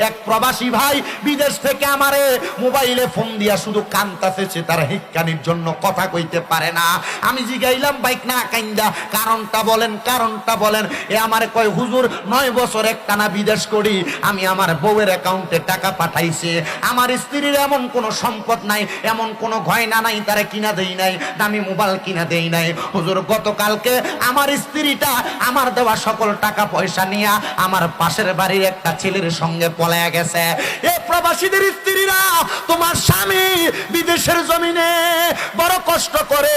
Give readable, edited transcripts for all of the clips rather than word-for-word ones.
এক প্রবাসী ভাই বিদেশ থেকে আমারে মোবাইলে ফোন দিয়া শুধু কান্তাছে, তার হিক্কানির জন্য কথা কইতে পারে না। আমি জিগাইলাম বাইক না কাইন্দা কারণটা বলেন, কারণটা বলেন। এ আমারে কয় হুজুর 9 বছর একটানা বিদেশ করি, আমি আমার বউয়ের অ্যাকাউন্টে টাকা পাঠাইছি, আমার স্ত্রীর এমন কোনো সম্পদ নাই, এমন কোনো গয়না নাই, তারে কিনা দেই নাই, দামি মোবাইল কিনা দেই নাই। হুজুর গতকালকে আমার স্ত্রীটা আমার দেওয়া সকল টাকা পয়সা নিয়ে আমার পাশের বাড়ির একটা ছেলের সঙ্গে পলায়া গেছে। এ প্রবাসীদের স্ত্রীরা, তোমার স্বামী বিদেশের জমিনে বড় কষ্ট করে,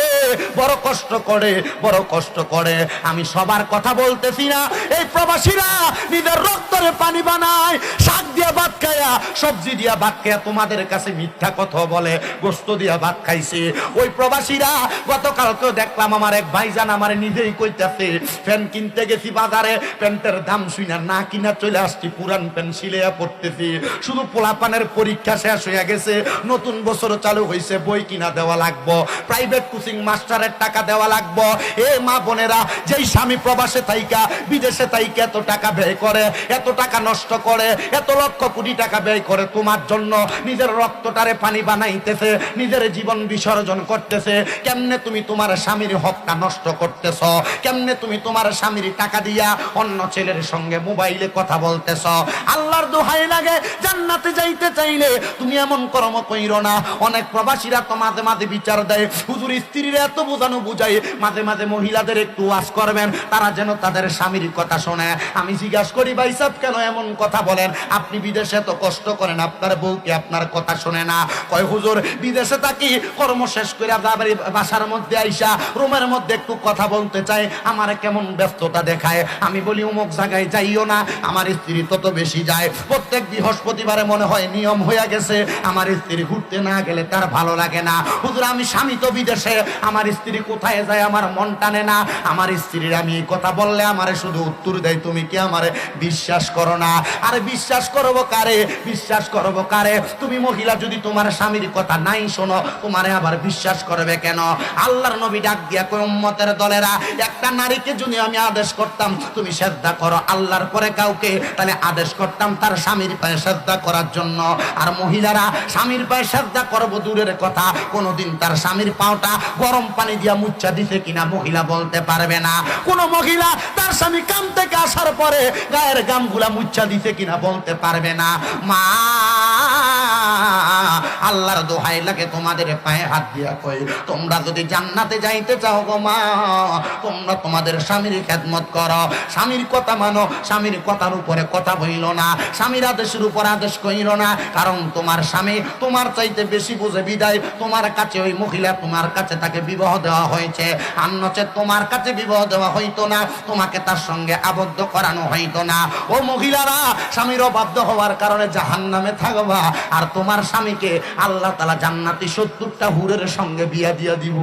বড় কষ্ট করে, বড় কষ্ট করে। আমি সবার কথা বলতেছি না। এই প্রবাসীরা নিজের রক্তরে পানি বানায়, শাক দিয়া ভাত খায়া, সবজি দিয়া ভাত খায়া তোমাদের কাছে মিথ্যা কথা বলে, গোস্ত দিয়া ভাত খাইছে। ওই প্রবাসীরা গতকালকেও দেখলাম আমার এক ভাইজান আমার নিজেই কইতাছে, ফ্যান কিনতে গেছি বাজারে, প্যান্টের দাম শুইনা না কিনা চলে আসছি, পুরান প্যান্ট সিলাইয়া পড়তেছি। শুধু পোলাপানের পরীক্ষা শেষ হয়ে গেছে, নতুন বছর চালু হয়েছে, বই কিনা দেওয়া লাগবো, প্রাইভেট কোচিং মাস্টারের টাকা দেওয়া লাগবো। এ মা বোনেরা, যেই স্বামী প্রবাসে থাইকা বিদেশে থাইকা এত টাকা ব্যয় করে, এত টাকা নষ্ট করে, এত লক্ষ কোটি টাকা ব্যয় করে তোমার জন্য, নিজের রক্তটারে পানি বানাইতেছে, নিজের জীবন বিসর্জন করতেছে, কেমনে তুমি তোমার স্বামীর হকটা নষ্ট করতেছ? কেমনে তুমি তোমার স্বামীর টাকা দিয়া অন্য ছেলের সঙ্গে মোবাইলে কথা বলতেছ? আল্লাহর দোহাই লাগে, জান্নাতে যাইতে চাইলে তুমি এমন কর্ম কইরো না। অনেক প্রবাসীরা তো মাঝে মাঝে বিচার দেয়, হুজুর স্ত্রীরা এত বোঝানো বুঝাই, মাঝে মাঝে মহিলাদের একটু ওয়াজ করবেন, তারা যেন তাদের স্বামীর কথা শোনে। আমি জিজ্ঞাসা করি, ভাই সাহেব কেন এমন কথা বলেন? আপনি বিদেশে তো কষ্ট করেন, আপনার বউকে আপনার কথা শোনে না? কয় হুজুর বিদেশে থাকি, কর্ম শেষ করে বাসার মধ্যে আইসা রুমের মধ্যে একটু কথা বলতে চাই, আমার কেমন ব্যস্ততা দেখায়। আমি বলি অমুক জায়গায় যাইও না, আমার স্ত্রী তত বেশি যায়। প্রত্যেক বৃহস্পতিবারে মনে হয় নিয়ম হয়ে গেছে, আমার স্ত্রী ঘুরতে না গেলে তার ভালো লাগে না। হুজুর আমি স্বামী তো বিদেশে, আমার স্ত্রী কোথায় যায় আমার মন টানে না। আমার স্ত্রীর আমি এই কথা বললে আমারে শুধু উত্তর দেয়, তুমি কি আমারে বিশ্বাস করো না? আরে বিশ্বাস করবো কারে, বিশ্বাস করবো কারে? তুমি মহিলা যদি তোমার স্বামীর কথা নাই শোনো, তোমারে আবার বিশ্বাস করবে কেন? আল্লাহর নবী ডাক দিয়া কই, উম্মতের দলেরা, একটা নারীকে যদি আমি আদেশ করতাম তুমি সেজদা করো আল্লাহর পরে কাউকে, তাহলে আদেশ করতাম তার স্বামীর পায়ে সেজদা করার জন্য। আর মহিলারা স্বামীর পায়ে সেজদা করবো দূরের কথা, কোনোদিন তার স্বামীর পাওটা গরম পানি দিয়া মুচ্ছা দিতে কিনা মহিলা বলতে পারবে না। কোন মহিলা তার স্বামী কাম থেকে আসার পরে গায়ের গামগুলা মুচ্ছা দিতে কিনা বলতে পারবে না। মা আল্লাহর দোহাই লাগে, তোমাদের পায়ে হাত দিয়া কই, তোমরা যদি জান্নাতে যাইতে চাও গো মা, তোমরা তোমাদের স্বামীর খেদমত করো, স্বামীর কথা মানো, স্বামীর কথার উপরে কথা বইল না, স্বামীর আদেশের উপর আদেশ কইল না। কারণ তোমার স্বামী তোমার চাইতে বেশি বুঝে বিদায় তোমার কাছে ওই মহিলা, তোমার কাছে তাকে বিবাহ দেওয়া হয়েছে। আর নচেত তোমার কাছে বিবাহ দেওয়া হইতো না, তোমাকে তার সঙ্গে আবদ্ধ করানো হইতো না। ও মহিলারা, স্বামীর অবাধ্য হওয়ার কারণে জাহান্নামে থাকবা, আর তোমার স্বামীকে আল্লাহ তাআলা জান্নাতি 70টা হুরের সঙ্গে বিয়া দিয়া দিব।